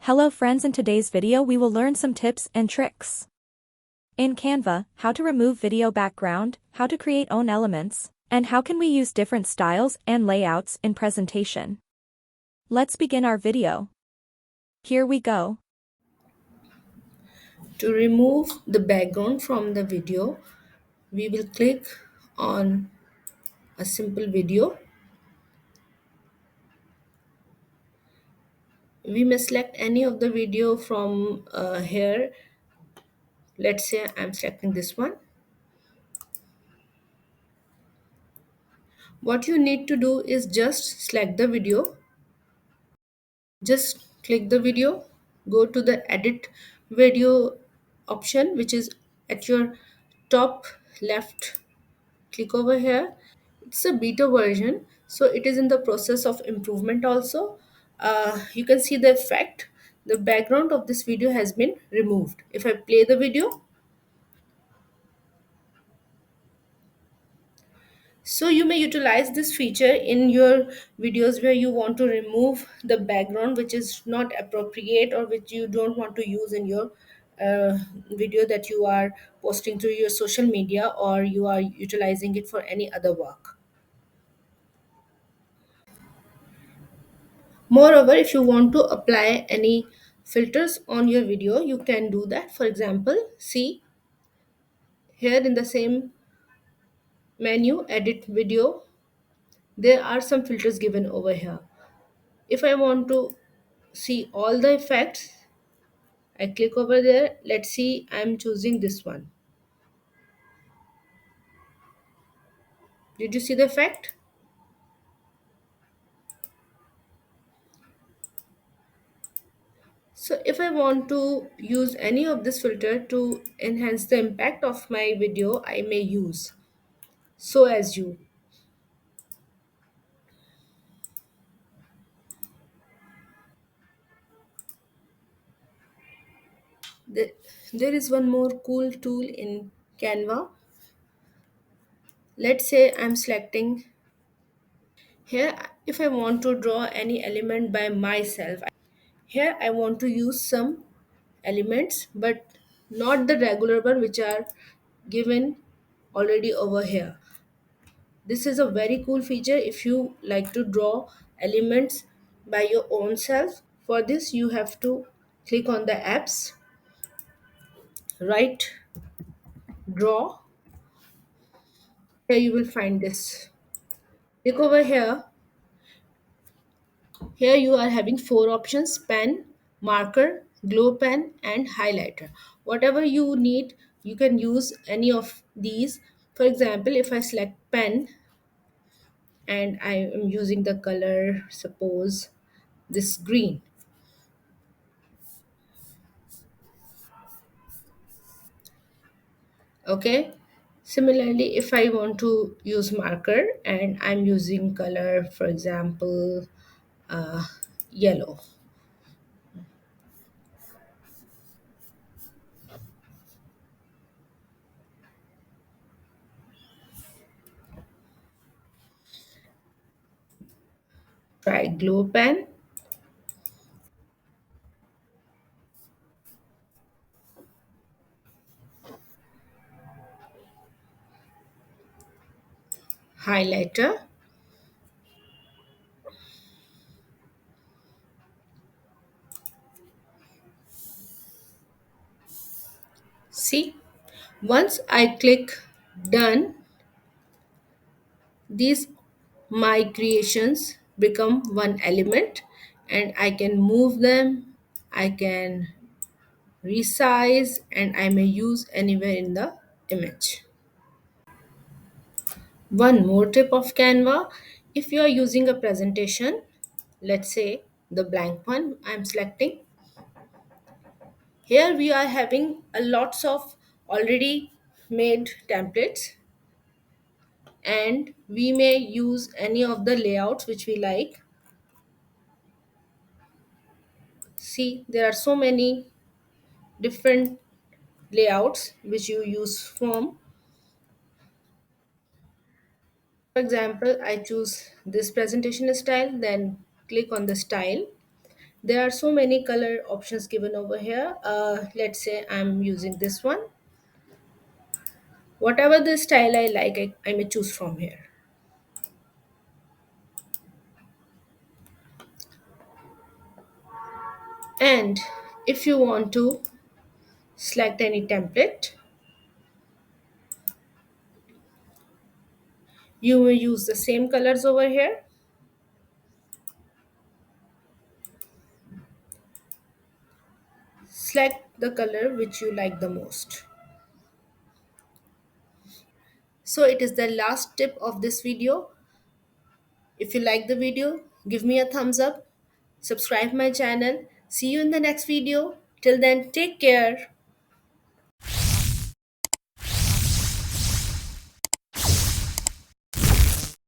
Hello friends, in today's video we will learn some tips and tricks. In Canva, how to remove video background, how to create own elements, and how can we use different styles and layouts in presentation. Let's begin our video. Here we go. To remove the background from the video, we will click on a simple video. We may select any of the video from here. Let's say I'm selecting this one. What you need to do is just select the video. Just click the video, go to the edit video option, which is at your top left. Click over here. It's a beta version, so it is in the process of improvement also. You can see the effect. The background of this video has been removed. If I play the video, so you may utilize this feature in your videos where you want to remove the background which is not appropriate or which you don't want to use in your video that you are posting to your social media, or you are utilizing it for any other work. Moreover, if you want to apply any filters on your video, you can do that. For example, see here in the same menu, edit video, there are some filters given over here. If I want to see all the effects, I click over there. Let's see, I'm choosing this one. Did you see the effect? So if I want to use any of this filter to enhance the impact of my video, I may use so as you. The- There is one more cool tool in Canva. Let's say I'm selecting here. If I want to draw any element by myself, here I want to use some elements, but not the regular one which are given already over here. This is a very cool feature if you like to draw elements by your own self. For this, you have to click on the apps, write draw. Here you will find this. Click over here. Here you are having four options: pen, marker, glow pen, and highlighter. Whatever you need, you can use any of these. For example, if I select pen and I am using the color, suppose this green. Okay. Similarly, if I want to use marker and I'm using color, for example, uh, yellow. Try glow pen, highlighter. See, once I click done, these my creations become one element and I can move them, I can resize, and I may use anywhere in the image. One more tip of Canva: if you are using a presentation, let's say the blank one I'm selecting, here we are having a lots of already made templates, and we may use any of the layouts which we like. See, there are so many different layouts which you use from. For example, I choose this presentation style, then click on the style, There are so many color options given over here. Let's say I'm using this one. Whatever the style I like, I may choose from here. And if you want to select any template, you will use the same colors over here. Select the color which you like the most. So it is the last tip of this video. If you like the video, give me a thumbs up, subscribe my channel. See you in the next video. Till then, take care.